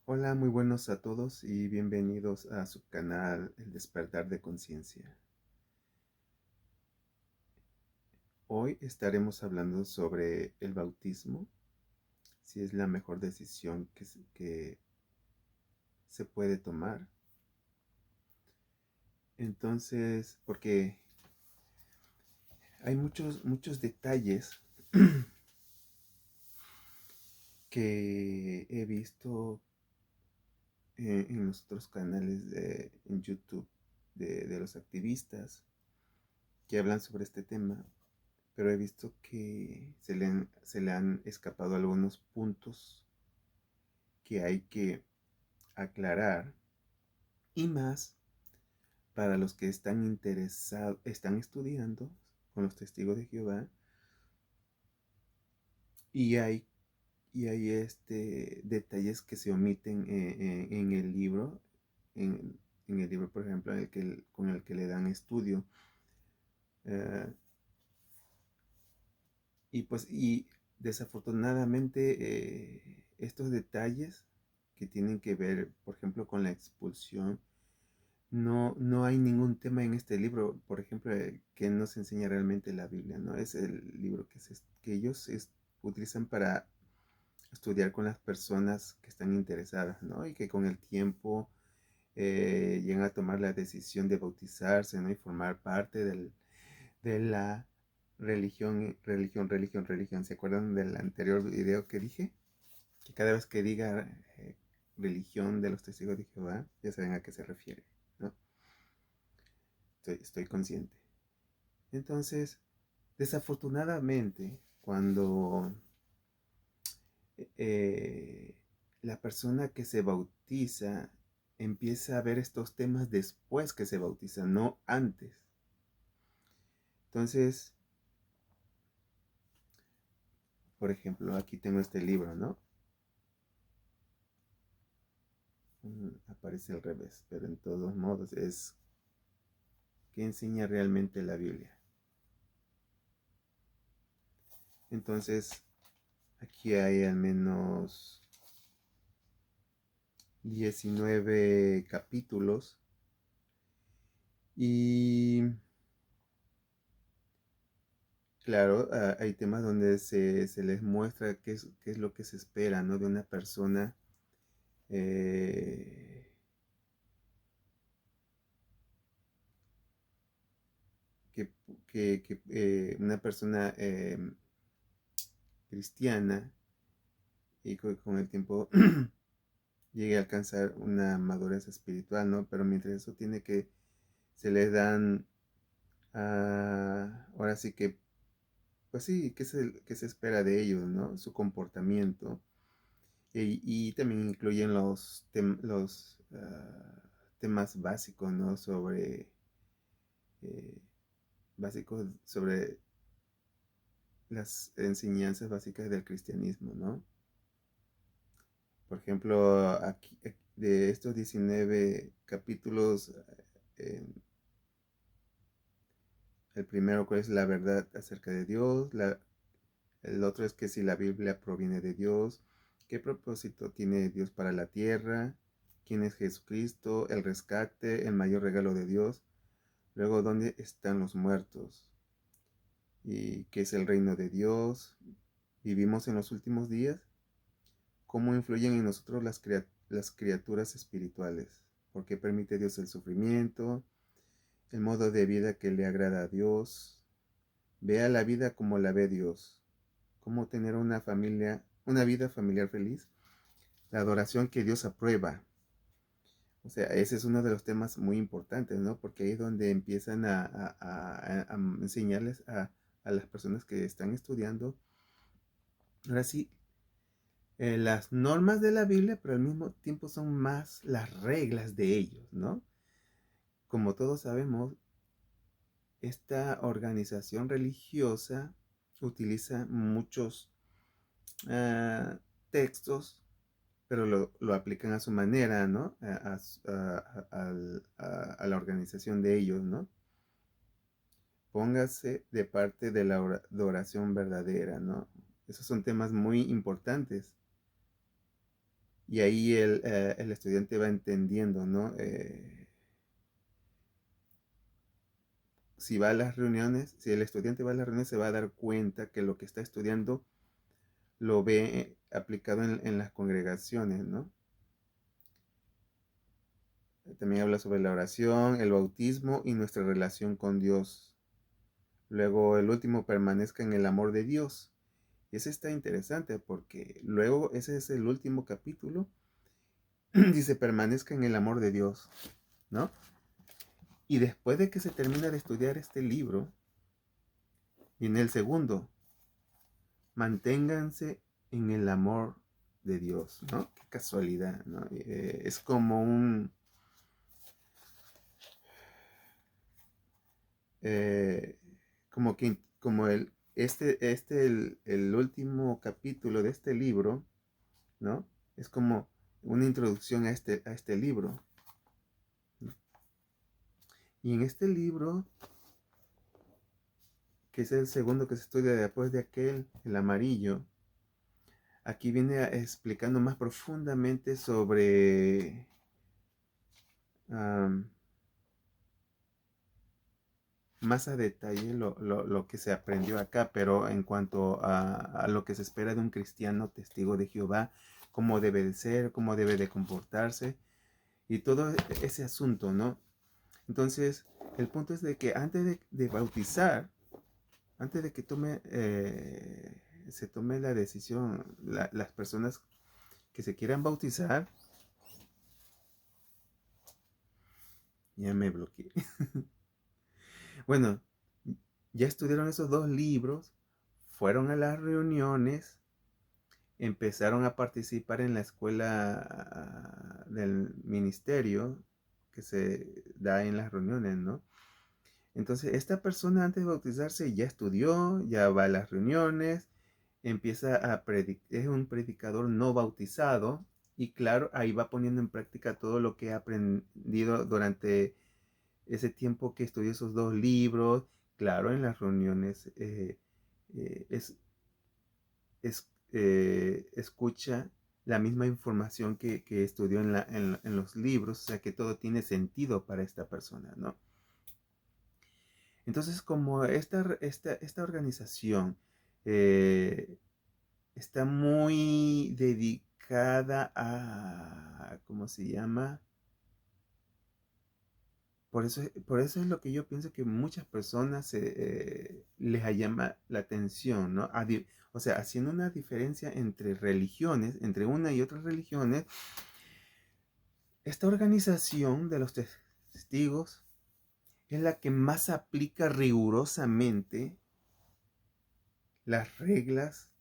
Hola, muy buenos a todos y bienvenidos a su canal El Despertar de Conciencia. Hoy estaremos hablando sobre el bautismo, si es la mejor decisión que se puede tomar. Entonces, porque hay muchos detalles que he visto en los otros canales en YouTube de los activistas que hablan sobre este tema, pero he visto que se le han escapado algunos puntos que hay que aclarar, y más para los que están interesados, están estudiando con los testigos de Jehová, y hay detalles que se omiten en el libro, en el libro, por ejemplo, con el que le dan estudio. eh, y desafortunadamente, estos detalles que tienen que ver, por ejemplo, con la expulsión, no hay ningún tema en este libro, por ejemplo, que nos enseña realmente la Biblia, ¿no? Es el libro que ellos utilizan para estudiar con las personas que están interesadas, ¿no? Y que con el tiempo llegan a tomar la decisión de bautizarse, ¿no? Y formar parte de la religión. ¿Se acuerdan del anterior video que dije? Que cada vez que diga religión de los testigos de Jehová, ya saben a qué se refiere, ¿no? Estoy consciente. Entonces, desafortunadamente, cuando eh, la persona que se bautiza empieza a ver estos temas después que se bautiza, no antes. Entonces, por ejemplo, aquí tengo este libro, ¿no? Aparece al revés, pero en todos modos es que enseña realmente la Biblia. Entonces, aquí hay al menos 19 capítulos y claro, hay temas donde se les muestra qué es lo que se espera, ¿no? De una persona, eh, una persona cristiana, y con el tiempo llegue a alcanzar una madurez espiritual, ¿no? Pero mientras eso se les dan, ahora sí que, pues sí, ¿qué se espera de ellos, ¿no? Su comportamiento. Y también incluyen los temas básicos, ¿no? Eh, básicos sobre las enseñanzas básicas del cristianismo, ¿no? Por ejemplo, aquí, de estos 19 capítulos, eh, el primero, ¿cuál es la verdad acerca de Dios? El otro es que si la Biblia proviene de Dios, ¿qué propósito tiene Dios para la tierra? ¿Quién es Jesucristo? El rescate, el mayor regalo de Dios. Luego, ¿dónde están los muertos? ¿Y qué es el reino de Dios? ¿Vivimos en los últimos días? ¿Cómo influyen en nosotros las criaturas espirituales? ¿Por qué permite Dios el sufrimiento? El modo de vida que le agrada a Dios. Vea la vida como la ve Dios. ¿Cómo tener una vida familiar feliz? La adoración que Dios aprueba. O sea, ese es uno de los temas muy importantes, ¿no? Porque ahí es donde empiezan a enseñarles a las personas que están estudiando, ahora sí, las normas de la Biblia, pero al mismo tiempo son más las reglas de ellos, ¿no? Como todos sabemos, esta organización religiosa utiliza muchos ah, textos, pero lo aplican a su manera, ¿no? A la organización de ellos, ¿no? Póngase de parte de la adoración verdadera, ¿no? Esos son temas muy importantes. Y ahí el estudiante va entendiendo, ¿no? Si va a las reuniones, si el estudiante va a las reuniones, se va a dar cuenta que lo que está estudiando lo ve aplicado en las congregaciones, ¿no? También habla sobre la oración, el bautismo y nuestra relación con Dios. Luego el último, permanezca en el amor de Dios. Y ese está interesante porque luego ese es el último capítulo. Dice, permanezca en el amor de Dios, ¿no? Y después de que se termina de estudiar este libro, viene el segundo, manténganse en el amor de Dios, ¿no? Qué casualidad, ¿no? Es como eh, como que, como el último capítulo de este libro, ¿no? Es como una introducción a este libro, ¿no? Y en este libro, que es el segundo que se estudia después de aquel, el amarillo, aquí viene explicando más profundamente sobre um, más a detalle lo que se aprendió acá, pero en cuanto a lo que se espera de un cristiano testigo de Jehová, cómo debe de ser, cómo debe de comportarse y todo ese asunto, ¿no? Entonces, el punto es de que antes de bautizar, antes de que se tome la decisión, las personas que se quieran bautizar, ya me bloqueé. Bueno, ya estudiaron esos dos libros, fueron a las reuniones, empezaron a participar en la escuela del ministerio que se da en las reuniones, ¿no? Entonces, esta persona antes de bautizarse ya estudió, ya va a las reuniones, empieza a predicar, es un predicador no bautizado y claro, ahí va poniendo en práctica todo lo que ha aprendido durante ese tiempo que estudió esos dos libros. Claro, en las reuniones eh, es, escucha la misma información que estudió en los libros, o sea que todo tiene sentido para esta persona, ¿no? Entonces, como esta organización eh, está muy dedicada a, ¿cómo se llama? Por eso es lo que yo pienso que muchas personas les llama la atención, ¿no? O sea, haciendo una diferencia entre religiones, entre una y otra religiones, esta organización de los testigos es la que más aplica rigurosamente las reglas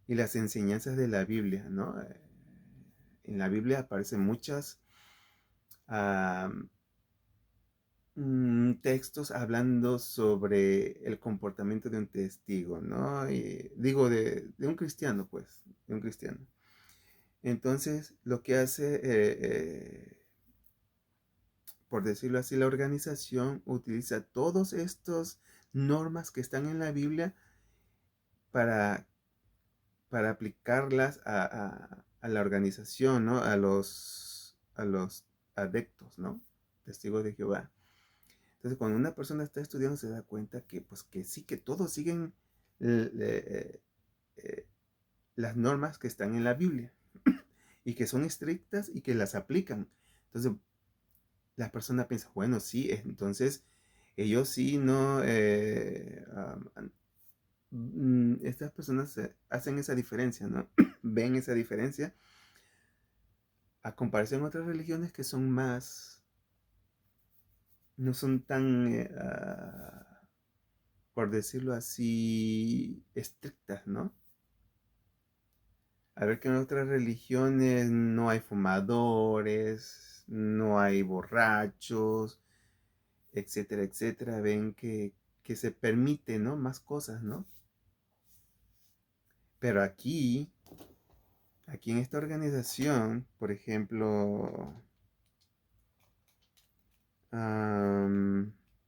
y las enseñanzas de la Biblia, ¿no? En la Biblia aparecen muchas ah, textos hablando sobre el comportamiento de un testigo, ¿no? Y digo, de un cristiano, pues, de un cristiano. Entonces, lo que hace, por decirlo así, la organización utiliza todas estas normas que están en la Biblia para, para aplicarlas a la organización, ¿no? A los adeptos, ¿no? Testigos de Jehová. Entonces, cuando una persona está estudiando, se da cuenta que, pues, que sí, que todos siguen eh, eh, las normas que están en la Biblia y que son estrictas y que las aplican. Entonces, la persona piensa, bueno, sí, entonces ellos sí no, estas personas hacen esa diferencia, ¿no? Ven esa diferencia a comparación de otras religiones que son más, no son tan por decirlo así, estrictas, ¿no? A ver que en otras religiones no hay fumadores, no hay borrachos, etcétera, etcétera. Ven que se permite, ¿no? Más cosas, ¿no? Pero aquí en esta organización, por ejemplo,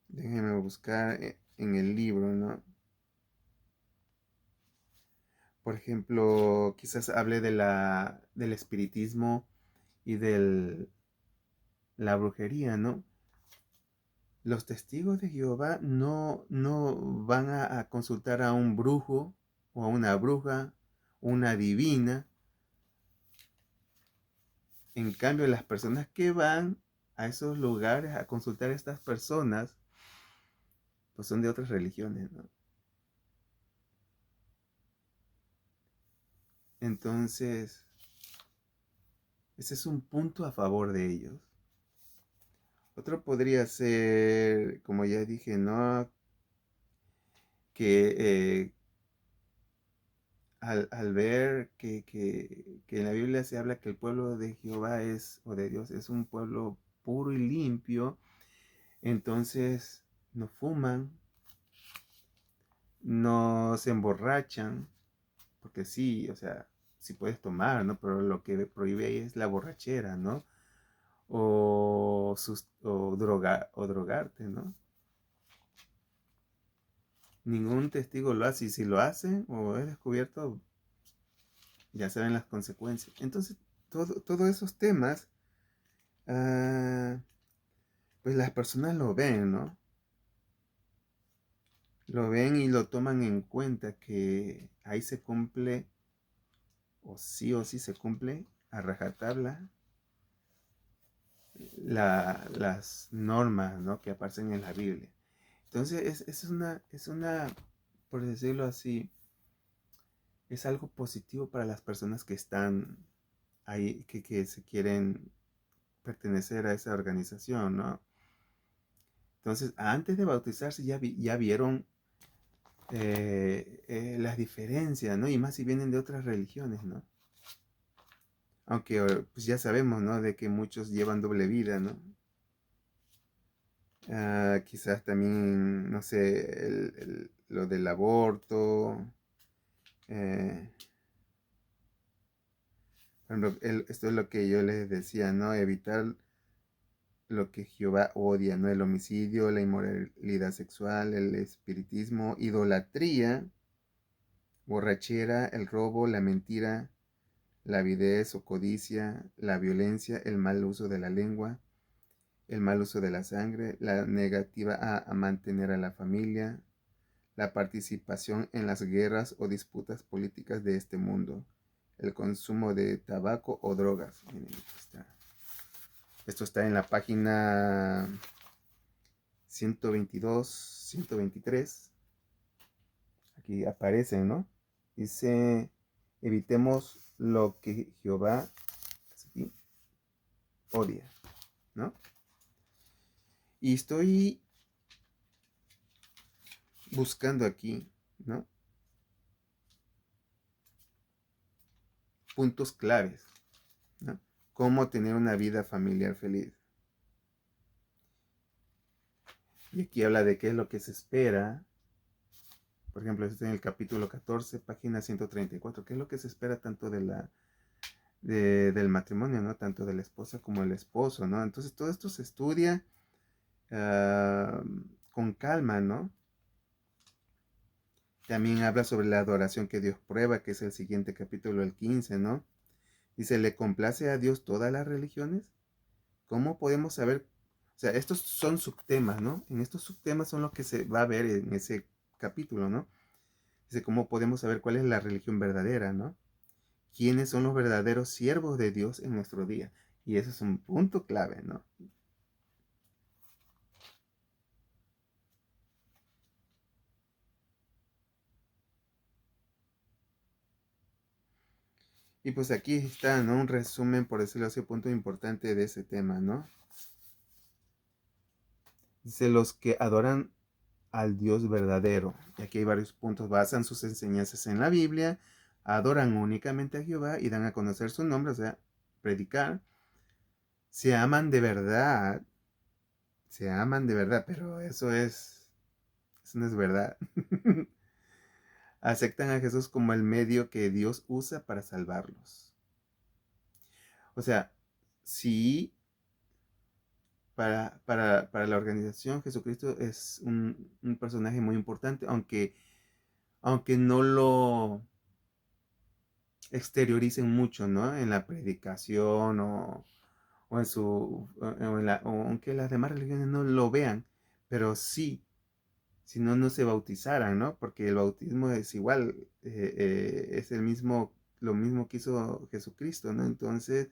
déjenme buscar en el libro, ¿no? por ejemplo, quizás hable del espiritismo y de la brujería, ¿no? Los testigos de Jehová no van a consultar a un brujo o a una bruja, una divina. En cambio, las personas que van a esos lugares a consultar a estas personas, pues son de otras religiones, ¿no? Entonces, ese es un punto a favor de ellos. Otro podría ser, como ya dije, ¿no? Que al ver que en la Biblia se habla que el pueblo de Jehová es, o de Dios, es un pueblo puro y limpio, entonces no fuman, no se emborrachan, porque sí, o sea, sí puedes tomar, ¿no? Pero lo que prohíbe ahí es la borrachera, ¿no? O drogarte, ¿no? Ningún testigo lo hace, y si lo hacen o es descubierto, ya saben las consecuencias. Entonces, todos esos temas, ah, pues las personas lo ven, ¿no? Lo ven y lo toman en cuenta, que ahí se cumple, o sí se cumple a rajatabla las normas, ¿no? Que aparecen en la Biblia. Entonces, es una, por decirlo así, es algo positivo para las personas que están ahí, que se quieren pertenecer a esa organización, ¿no? Entonces, antes de bautizarse ya vieron las diferencias, ¿no? Y más si vienen de otras religiones, ¿no? Aunque pues ya sabemos, ¿no? De que muchos llevan doble vida, ¿no? Quizás también, no sé, lo del aborto. eh, por ejemplo, esto es lo que yo les decía, ¿no? Evitar lo que Jehová odia, ¿no? El homicidio, la inmoralidad sexual, el espiritismo, idolatría, borrachera, el robo, la mentira, la avidez o codicia, la violencia, el mal uso de la lengua, el mal uso de la sangre, la negativa a mantener a la familia, la participación en las guerras o disputas políticas de este mundo, el consumo de tabaco o drogas. Miren, esto está en la página 122, 123. Aquí aparecen, ¿no? Dice, evitemos lo que Jehová odia, ¿no? Y estoy buscando aquí, ¿no? Puntos claves, ¿no? Cómo tener una vida familiar feliz. Y aquí habla de qué es lo que se espera. Por ejemplo, esto en el capítulo 14, página 134. ¿Qué es lo que se espera tanto del matrimonio, ¿no? Tanto de la esposa como del esposo, ¿no? Entonces todo esto se estudia con calma, ¿no? También habla sobre la adoración que Dios prueba, que es el siguiente capítulo, el 15, ¿no? Dice, ¿le complace a Dios todas las religiones? ¿Cómo podemos saber? O sea, estos son subtemas, ¿no? En estos subtemas son los que se va a ver en ese capítulo, ¿no? Dice, ¿cómo podemos saber cuál es la religión verdadera, ¿no? ¿Quiénes son los verdaderos siervos de Dios en nuestro día? Y ese es un punto clave, ¿no? Y pues aquí está, ¿no? Un resumen, por decirlo así, un punto importante de ese tema, ¿no? Dice, los que adoran al Dios verdadero. Y aquí hay varios puntos. Basan sus enseñanzas en la Biblia, adoran únicamente a Jehová y dan a conocer su nombre, o sea, predicar. Se aman de verdad, se aman de verdad, pero eso no es verdad. Aceptan a Jesús como el medio que Dios usa para salvarlos. O sea, sí, para la organización Jesucristo es un personaje muy importante, aunque no lo exterioricen mucho, ¿no? En la predicación o en su, o aunque las demás religiones no lo vean, pero sí, si no, no se bautizaran, ¿no? Porque el bautismo es igual, es el mismo, lo mismo que hizo Jesucristo, ¿no? Entonces,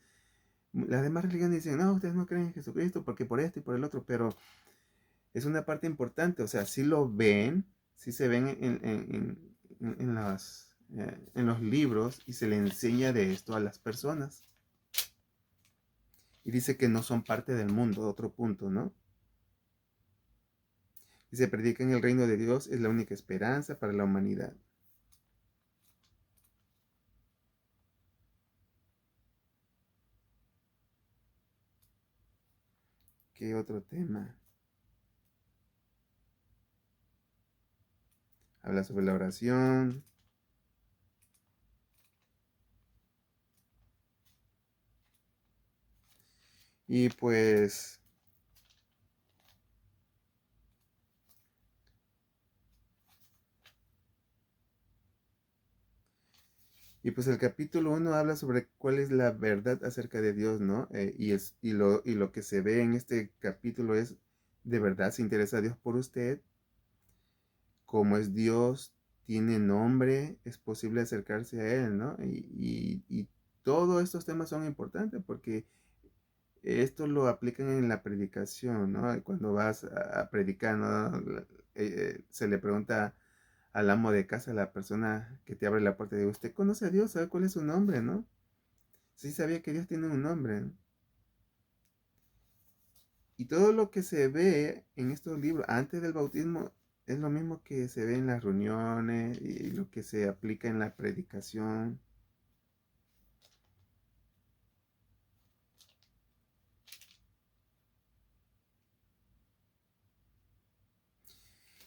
las demás religiones dicen, no, ustedes no creen en Jesucristo porque por esto y por el otro, pero es una parte importante, o sea, sí lo ven, sí se ven en los libros y se le enseña de esto a las personas. Y dice que no son parte del mundo, otro punto, ¿no? Y se predica en el reino de Dios, es la única esperanza para la humanidad. ¿Qué otro tema? Habla sobre la oración. Y pues, el capítulo 1 habla sobre cuál es la verdad acerca de Dios, ¿no? Y lo que se ve en este capítulo es, ¿de verdad se interesa Dios por usted? ¿Cómo es Dios? ¿Tiene nombre? ¿Es posible acercarse a Él, ¿no? Y todos estos temas son importantes porque esto lo aplican en la predicación, ¿no? Cuando vas a predicar, ¿no? Se le pregunta al amo de casa, a la persona que te abre la puerta, de ¿usted conoce a Dios? ¿Sabe cuál es su nombre, no? Sí sabía que Dios tiene un nombre, ¿no? Y todo lo que se ve en estos libros antes del bautismo es lo mismo que se ve en las reuniones y lo que se aplica en la predicación.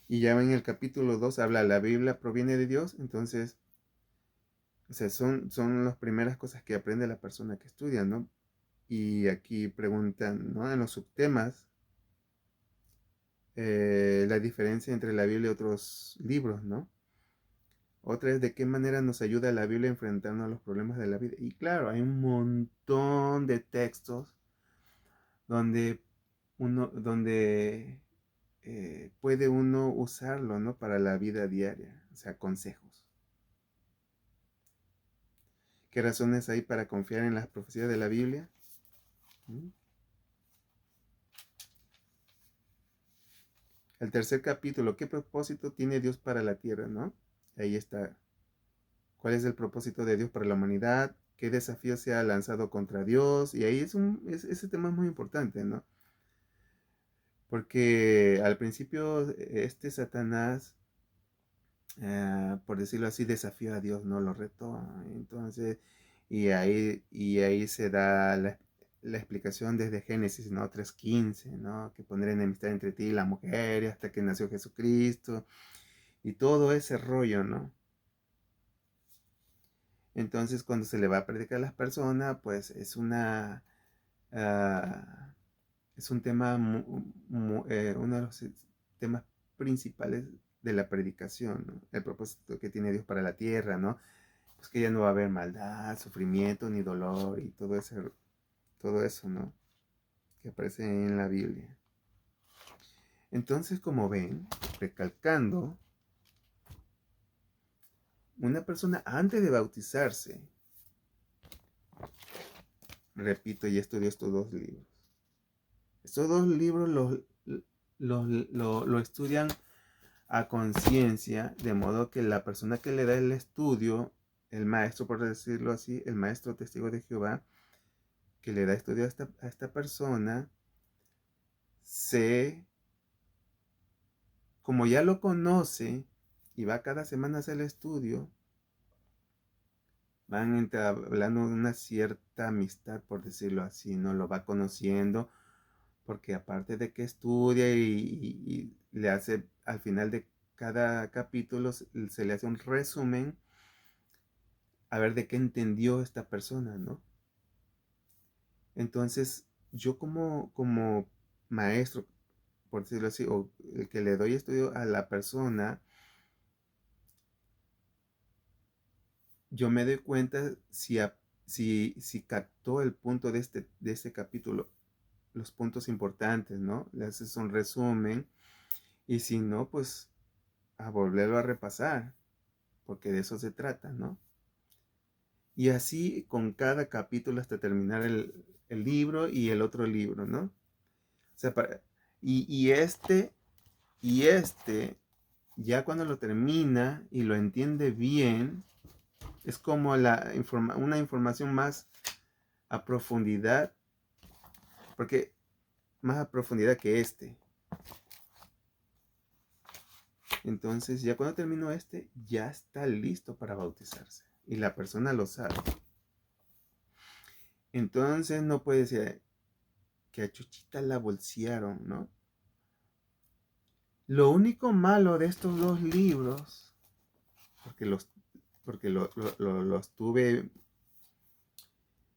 Y ya en el capítulo 2 habla, la Biblia proviene de Dios, entonces, o sea, son las primeras cosas que aprende la persona que estudia, ¿no? Y aquí preguntan, ¿no? En los subtemas, la diferencia entre la Biblia y otros libros, ¿no? Otra es de qué manera nos ayuda la Biblia a enfrentarnos a los problemas de la vida. Y claro, hay un montón de textos donde puede uno usarlo, ¿no? Para la vida diaria, o sea, consejos. ¿Qué razones hay para confiar en las profecías de la Biblia? ¿Mm? El tercer capítulo, ¿qué propósito tiene Dios para la tierra, no? Ahí está. ¿Cuál es el propósito de Dios para la humanidad? ¿Qué desafío se ha lanzado contra Dios? Y ahí ese tema es muy importante, ¿no? Porque al principio este Satanás, por decirlo así, desafió a Dios, no lo retó. Entonces, y ahí se da la explicación desde Génesis, ¿no? 3:15, ¿no? Que pondré enemistad entre ti y la mujer, y hasta que nació Jesucristo, y todo ese rollo, ¿no? Entonces, cuando se le va a predicar a las personas, pues ah, es un tema, uno de los temas principales de la predicación, ¿no? El propósito que tiene Dios para la tierra, ¿no? Pues que ya no va a haber maldad, sufrimiento, ni dolor y todo eso, ¿no? Que aparece en la Biblia. Entonces, como ven, recalcando, una persona antes de bautizarse, repito, ya estudió estos dos libros. Estos dos libros lo estudian a conciencia, de modo que la persona que le da el estudio, el maestro, por decirlo así, el maestro testigo de Jehová, que le da estudio a esta persona, como ya lo conoce y va cada semana a hacer el estudio, van entablando una cierta amistad, por decirlo así, ¿no? Lo va conociendo, porque aparte de que estudia y le hace, al final de cada capítulo, se le hace un resumen a ver de qué entendió esta persona, ¿no? Entonces, yo como maestro, por decirlo así, o el que le doy estudio a la persona, yo me doy cuenta si captó el punto de este capítulo, los puntos importantes, ¿no? Le haces un resumen y si no, pues a volverlo a repasar, porque de eso se trata, ¿no? Y así con cada capítulo hasta terminar el libro y el otro libro, ¿no? O sea, y este, ya cuando lo termina y lo entiende bien, es como una información más a profundidad, porque más a profundidad que este. Entonces, ya cuando terminó este, ya está listo para bautizarse. Y la persona lo sabe. Entonces, no puede ser que a Chuchita la bolsearon, ¿no? Lo único malo de estos dos libros, porque los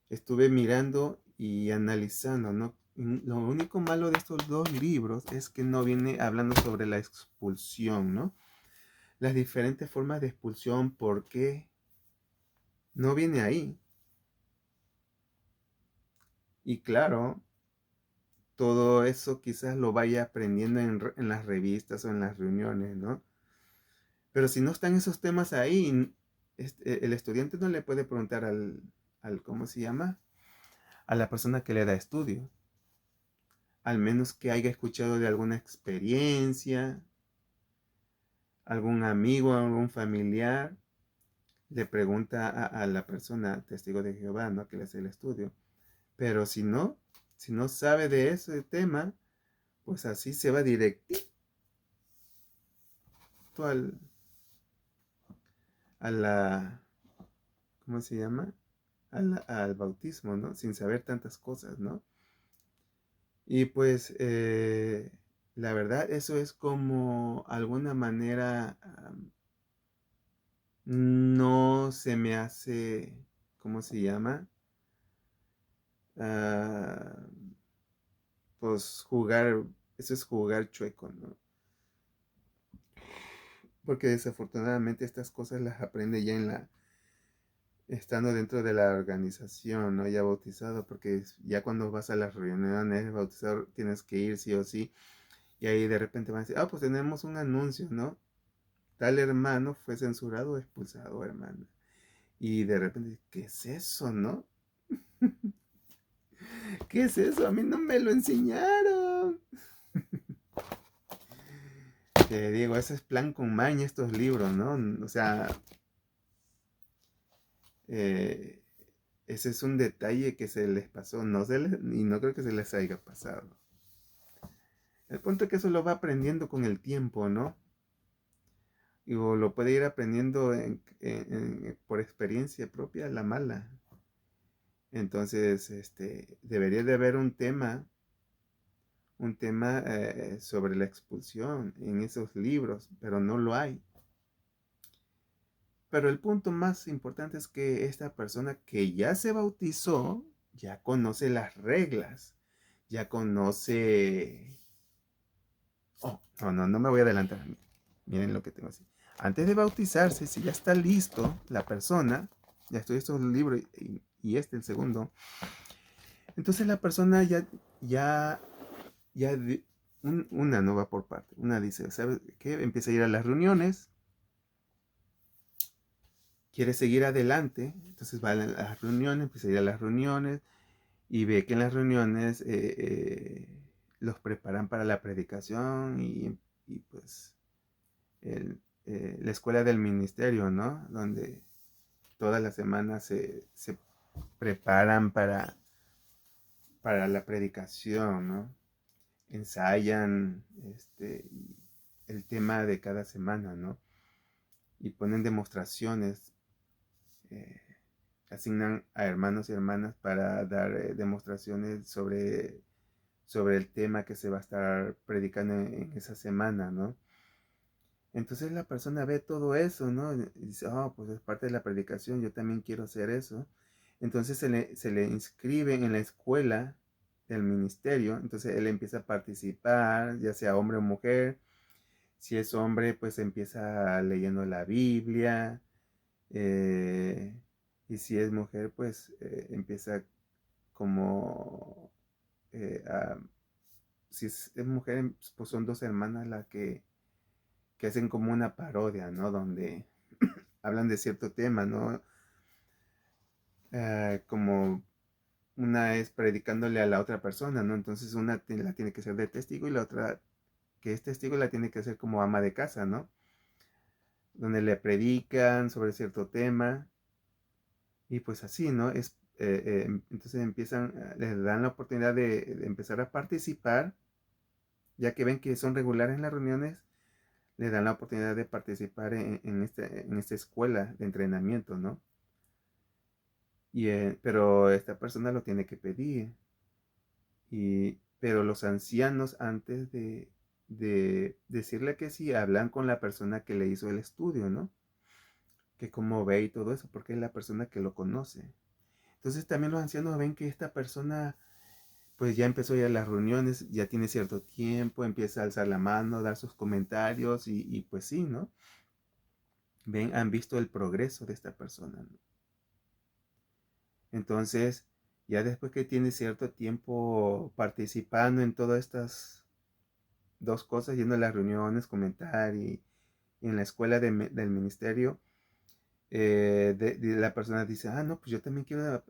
estuve mirando y analizando, ¿no? Lo único malo de estos dos libros es que no viene hablando sobre la expulsión, ¿no? Las diferentes formas de expulsión, ¿por qué? No viene ahí. Y claro, todo eso quizás lo vaya aprendiendo en las revistas o en las reuniones, ¿no? Pero si no están esos temas ahí, el estudiante no le puede preguntar ¿cómo se llama? A la persona que le da estudio. Al menos que haya escuchado de alguna experiencia, algún amigo, algún familiar, le pregunta a la persona testigo de Jehová, ¿no? Que le hace el estudio. Pero si no sabe de ese tema, pues así se va directito al, a la, ¿cómo se llama? Al bautismo, ¿no? Sin saber tantas cosas, ¿no? Y pues, la verdad, eso es como alguna manera, no se me hace, ¿cómo se llama? Ah, pues jugar, eso es jugar chueco, ¿no? Porque desafortunadamente estas cosas las aprende ya estando dentro de la organización, ¿no? Ya bautizado, porque ya cuando vas a las reuniones, bautizado, tienes que ir sí o sí, y ahí de repente van a decir, pues tenemos un anuncio, ¿no? Tal hermano fue censurado o expulsado, hermana. Y de repente, ¿qué es eso, no? ¿Qué es eso? A mí no me lo enseñaron. Te digo, ese es plan con maña estos libros, ¿no? O sea, eh, ese es un detalle que se les pasó, y no creo que se les haya pasado. El punto es que eso lo va aprendiendo con el tiempo, ¿no? Y o lo puede ir aprendiendo por experiencia propia, la mala. Entonces, debería de haber un tema sobre la expulsión en esos libros, pero no lo hay. Pero el punto más importante es que esta persona que ya se bautizó, ya conoce las reglas, ya conoce... Oh, no me voy a adelantar. Miren lo que tengo así. Antes de bautizarse, si ya está listo la persona, ya estoy estos libros y el segundo, entonces la persona ya una no va por parte. Una dice, ¿sabes qué? Empieza a ir a las reuniones, quiere seguir adelante, entonces va a las reuniones, empieza a ir a las reuniones y ve que en las reuniones los preparan para la predicación y pues la escuela del ministerio, ¿no? Donde todas las semanas se preparan para la predicación, ¿no? Ensayan el tema de cada semana, ¿no? Y ponen demostraciones, eh, asignan a hermanos y hermanas para dar demostraciones sobre el tema que se va a estar predicando en esa semana, ¿no? Entonces la persona ve todo eso, ¿no? Y dice, pues es parte de la predicación, yo también quiero hacer eso. Entonces se le inscribe en la escuela del ministerio, entonces él empieza a participar, ya sea hombre o mujer. Si es hombre, pues empieza leyendo la Biblia, Eh, y si es mujer, pues empieza como si es mujer, pues son dos hermanas las que hacen como una parodia, ¿no? Donde hablan de cierto tema, ¿no? Como una es predicándole a la otra persona, ¿no? Entonces una la tiene que ser de testigo y la otra que es testigo la tiene que hacer como ama de casa, ¿no? Donde le predican sobre cierto tema y pues así, ¿no? Entonces les dan la oportunidad de empezar a participar, ya que ven que son regulares en las reuniones, les dan la oportunidad de participar en esta escuela de entrenamiento, ¿no? Pero esta persona lo tiene que pedir. Pero los ancianos, antes de decirle que sí, hablan con la persona que le hizo el estudio, ¿no? Que cómo ve y todo eso, porque es la persona que lo conoce. Entonces también los ancianos ven que esta persona, pues ya empezó ya las reuniones, ya tiene cierto tiempo, empieza a alzar la mano, dar sus comentarios y pues sí, ¿no? Han visto el progreso de esta persona, ¿no? Entonces, ya después que tiene cierto tiempo participando en todas estas dos cosas, yendo a las reuniones, comentar y en la escuela del ministerio, la persona dice, no, pues yo también quiero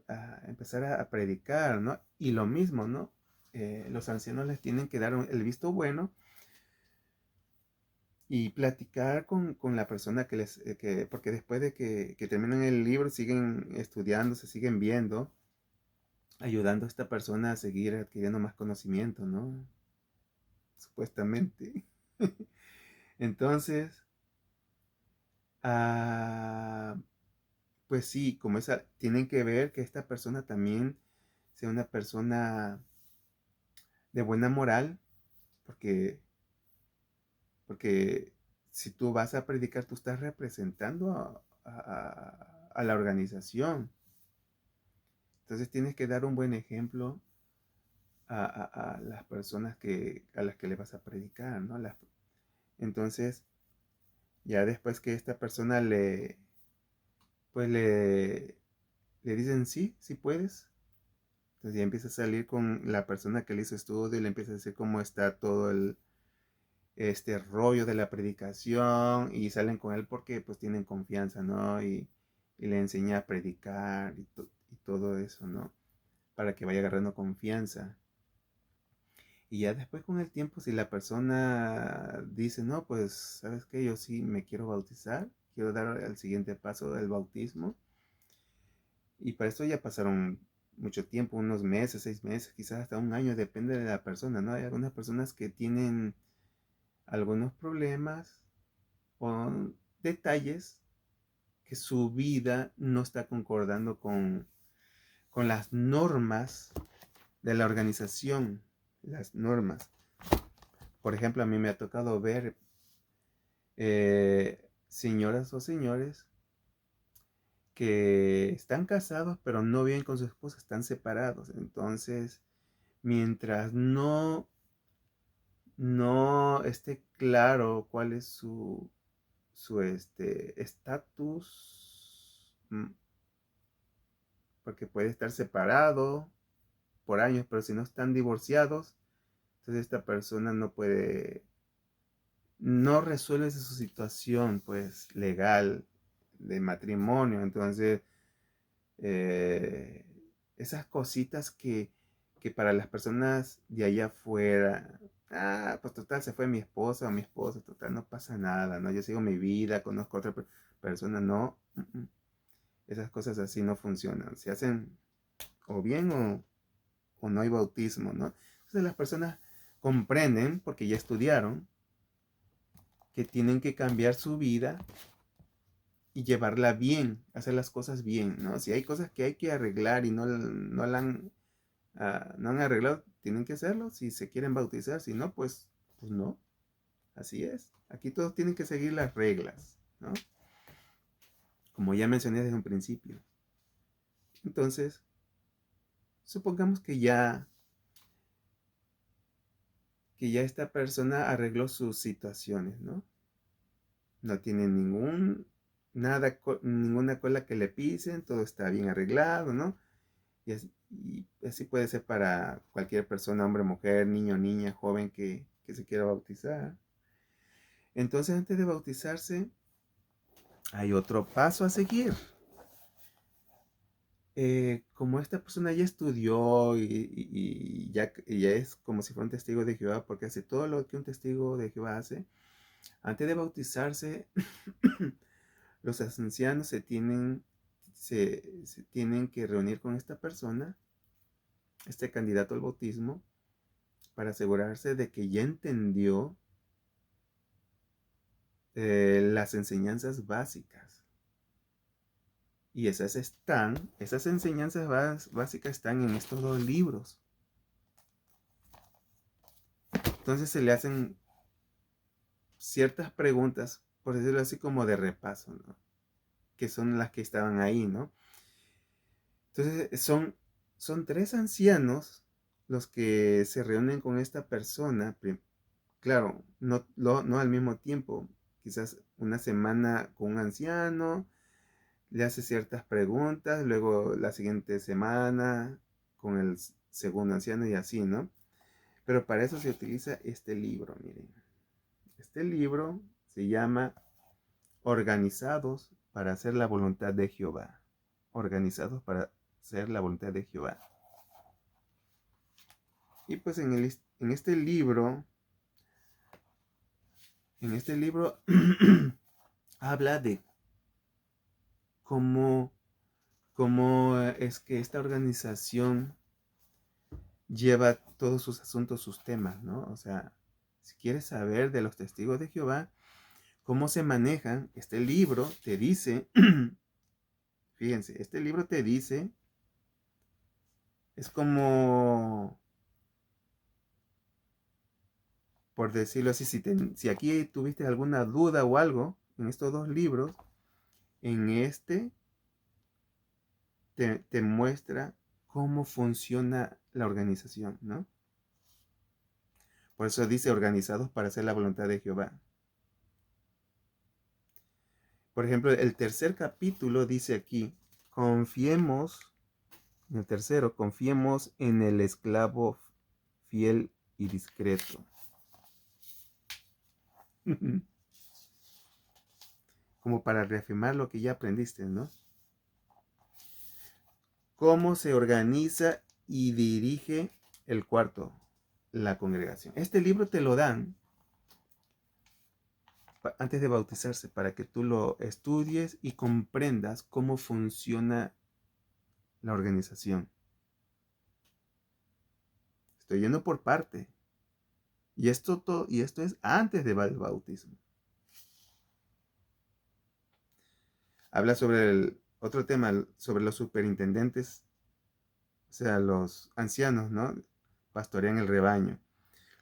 empezar a predicar, ¿no? Y lo mismo, ¿no? Los ancianos les tienen que dar el visto bueno y platicar con la persona porque después de que terminan el libro siguen estudiando, se siguen viendo, ayudando a esta persona a seguir adquiriendo más conocimiento, ¿no? Supuestamente. Entonces, ah, pues sí, como esa, tienen que ver que esta persona también sea una persona de buena moral, porque, porque si tú vas a predicar, tú estás representando a la organización. Entonces tienes que dar un buen ejemplo a las personas a las que le vas a predicar, ¿no? Entonces, ya después que esta persona pues le dicen, sí, sí puedes. Entonces ya empieza a salir con la persona que le hizo estudio y le empieza a decir cómo está todo este rollo de la predicación y salen con él porque pues tienen confianza, ¿no? Y le enseña a predicar y todo eso, ¿no? Para que vaya agarrando confianza. Y ya después con el tiempo, si la persona dice, no, pues, ¿sabes qué? Yo sí me quiero bautizar, quiero dar el siguiente paso del bautismo. Y para esto ya pasaron mucho tiempo, unos meses, 6 meses, quizás hasta un año, depende de la persona, ¿no? Hay algunas personas que tienen algunos problemas o detalles que su vida no está concordando con las normas de la organización, las normas. Por ejemplo, a mí me ha tocado ver señoras o señores que están casados pero no viven con su esposa, están separados. Entonces, mientras no esté claro cuál es su estatus, porque puede estar separado por años, pero si no están divorciados, entonces esta persona no resuelve su situación, pues, legal de matrimonio. Entonces, eh, esas cositas que para las personas de allá afuera, pues total, se fue mi esposa o mi esposo, total, no pasa nada, ¿no? Yo sigo mi vida, conozco a otra persona, no. Esas cosas así no funcionan. Se hacen o bien o no hay bautismo, ¿no? Entonces las personas comprenden, porque ya estudiaron, que tienen que cambiar su vida y llevarla bien, hacer las cosas bien, ¿no? Si hay cosas que hay que arreglar y no han arreglado, tienen que hacerlo. Si se quieren bautizar, si no, pues no. Así es. Aquí todos tienen que seguir las reglas, ¿no? Como ya mencioné desde un principio. Entonces, supongamos que ya esta persona arregló sus situaciones, ¿no? No tiene nada, ninguna cola que le pisen, todo está bien arreglado, ¿no? Y así puede ser para cualquier persona, hombre, mujer, niño, niña, joven que se quiera bautizar. Entonces, antes de bautizarse, hay otro paso a seguir. Como esta persona ya estudió y ya es como si fuera un testigo de Jehová, porque hace todo lo que un testigo de Jehová hace, antes de bautizarse, los ancianos se tienen que reunir con esta persona, este candidato al bautismo, para asegurarse de que ya entendió las enseñanzas básicas. Y esas enseñanzas básicas están en estos dos libros. Entonces se le hacen ciertas preguntas, por decirlo así, como de repaso, ¿no? Que son las que estaban ahí, ¿no? Entonces son tres ancianos los que se reúnen con esta persona. Claro, no al mismo tiempo. Quizás una semana con un anciano, le hace ciertas preguntas, luego la siguiente semana con el segundo anciano y así, ¿no? Pero para eso se utiliza este libro, miren. Este libro se llama Organizados para hacer la voluntad de Jehová. Organizados para hacer la voluntad de Jehová. Y pues en este libro habla de cómo es que esta organización lleva todos sus asuntos, sus temas, ¿no? O sea, si quieres saber de los testigos de Jehová, cómo se manejan, este libro te dice, fíjense, este libro te dice, es como, por decirlo así, si aquí tuviste alguna duda o algo en estos dos libros, en este te muestra cómo funciona la organización, ¿no? Por eso dice organizados para hacer la voluntad de Jehová. Por ejemplo, el tercer capítulo dice aquí, confiemos, en el tercero, confiemos en el esclavo fiel y discreto. Como para reafirmar lo que ya aprendiste, ¿no? Cómo se organiza y dirige el cuarto, la congregación. Este libro te lo dan antes de bautizarse para que tú lo estudies y comprendas cómo funciona la organización. Estoy yendo por parte. Y esto es antes del bautismo. Habla sobre el otro tema, sobre los superintendentes, o sea, los ancianos, ¿no? Pastorean el rebaño.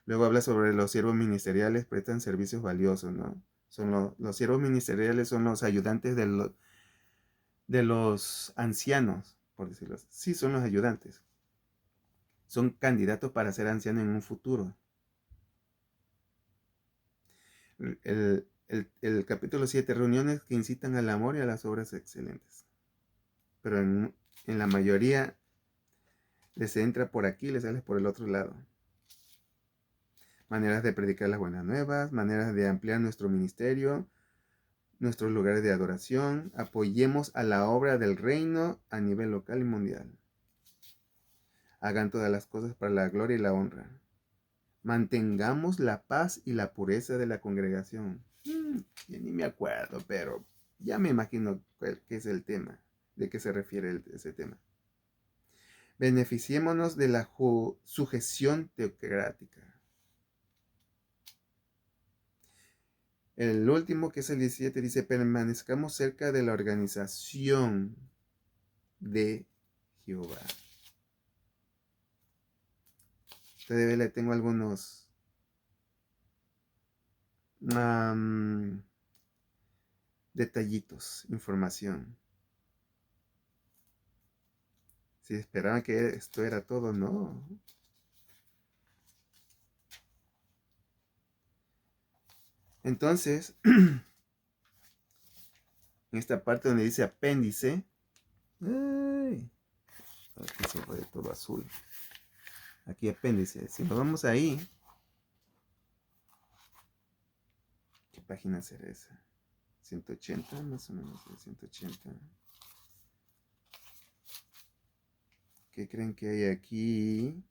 Luego habla sobre los siervos ministeriales, prestan servicios valiosos, ¿no? Los siervos ministeriales son los ayudantes de los ancianos, por decirlo así. Sí, son los ayudantes. Son candidatos para ser ancianos en un futuro. El capítulo 7, reuniones que incitan al amor y a las obras excelentes. Pero en la mayoría les entra por aquí, les sale por el otro lado. Maneras de predicar las buenas nuevas, maneras de ampliar nuestro ministerio, nuestros lugares de adoración. Apoyemos a la obra del reino a nivel local y mundial. Hagan todas las cosas para la gloria y la honra. Mantengamos la paz y la pureza de la congregación. Ya ni me acuerdo, pero ya me imagino qué es el tema, de qué se refiere ese tema. Beneficiémonos de la sujeción teocrática. El último, que es el 17, dice, permanezcamos cerca de la organización de Jehová. Todavía le tengo algunos detallitos, información. Si esperaban que esto era todo, no. Entonces, en esta parte donde dice apéndice. Ay, aquí se fue todo azul. Aquí apéndice. Si nos vamos ahí, ¿qué página será esa? 180, más o menos, 180. ¿Qué creen que hay aquí?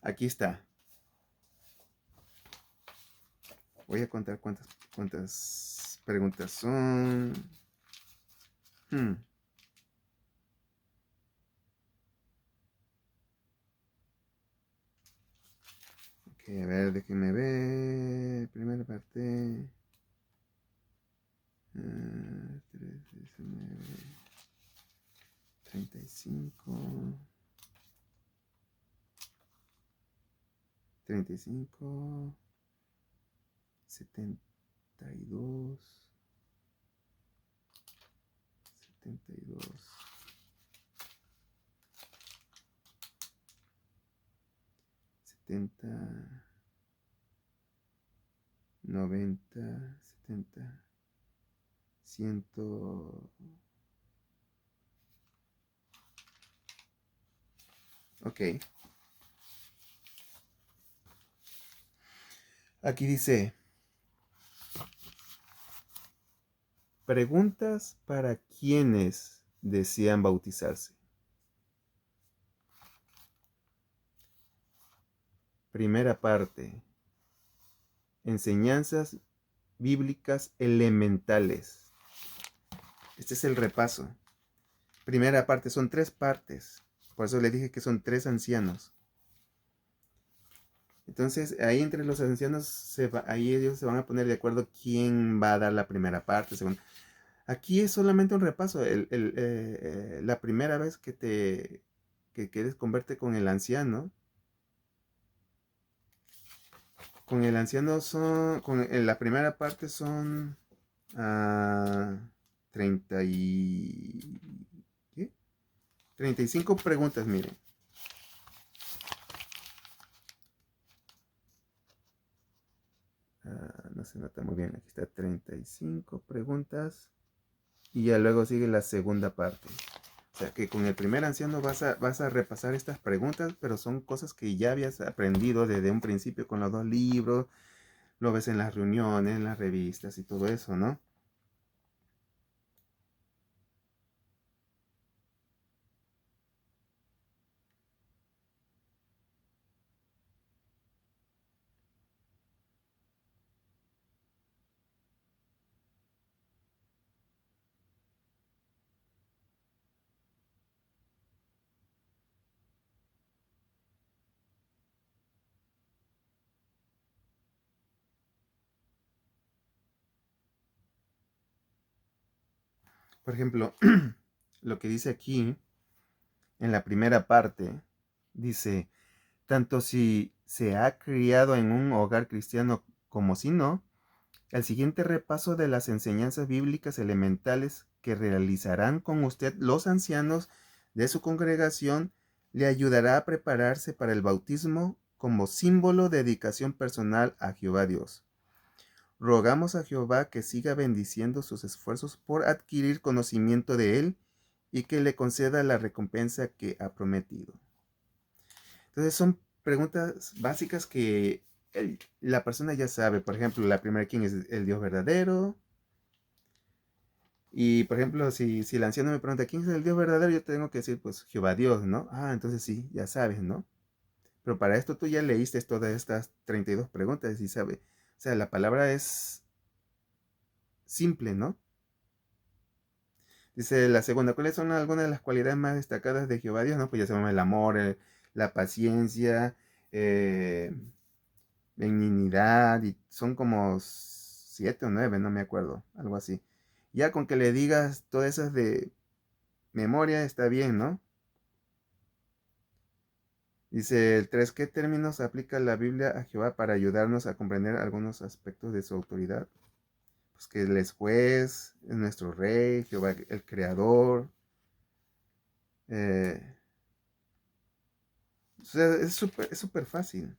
Aquí está. Voy a contar cuántas preguntas son. Ok, a ver, déjenme ver. Primera parte. 3, 19, 35. 35. 72. 72. 70. 90. 70. 100. Ok. Aquí dice, preguntas para quienes desean bautizarse. Primera parte. Enseñanzas bíblicas elementales. Este es el repaso. Primera parte, son 3 partes. Por eso le dije que son 3 ancianos. Entonces, ahí entre los ancianos, ahí ellos se van a poner de acuerdo quién va a dar la primera parte. Segunda. Aquí es solamente un repaso. La primera vez que quieres converte con el anciano. Con el anciano son, en la primera parte son 30 y... ¿qué? 35 preguntas, miren. No se nota muy bien, aquí está 35 preguntas y ya luego sigue la segunda parte. O sea que con el primer anciano vas a repasar estas preguntas, pero son cosas que ya habías aprendido desde un principio con los 2 libros, lo ves en las reuniones, en las revistas y todo eso, ¿no? Por ejemplo, lo que dice aquí, en la primera parte, dice, tanto si se ha criado en un hogar cristiano como si no, el siguiente repaso de las enseñanzas bíblicas elementales que realizarán con usted los ancianos de su congregación le ayudará a prepararse para el bautismo como símbolo de dedicación personal a Jehová Dios. Rogamos a Jehová que siga bendiciendo sus esfuerzos por adquirir conocimiento de Él y que le conceda la recompensa que ha prometido. Entonces son preguntas básicas que la persona ya sabe. Por ejemplo, la primera, ¿quién es el Dios verdadero? Y por ejemplo, si el anciano me pregunta, ¿quién es el Dios verdadero? Yo tengo que decir, pues Jehová Dios, ¿no? Entonces sí, ya sabes, ¿no? Pero para esto tú ya leíste todas estas 32 preguntas y sabes. O sea, la palabra es simple, ¿no? Dice la segunda, ¿cuáles son algunas de las cualidades más destacadas de Jehová Dios? No, pues ya se llama el amor, la paciencia, eh, benignidad, y son como 7 o 9, no me acuerdo, algo así. Ya con que le digas todas esas de memoria está bien, ¿no? Dice el 3, ¿qué términos aplica la Biblia a Jehová para ayudarnos a comprender algunos aspectos de su autoridad? Pues que Él es juez, es nuestro rey, Jehová el creador. Eh, O sea, es súper fácil.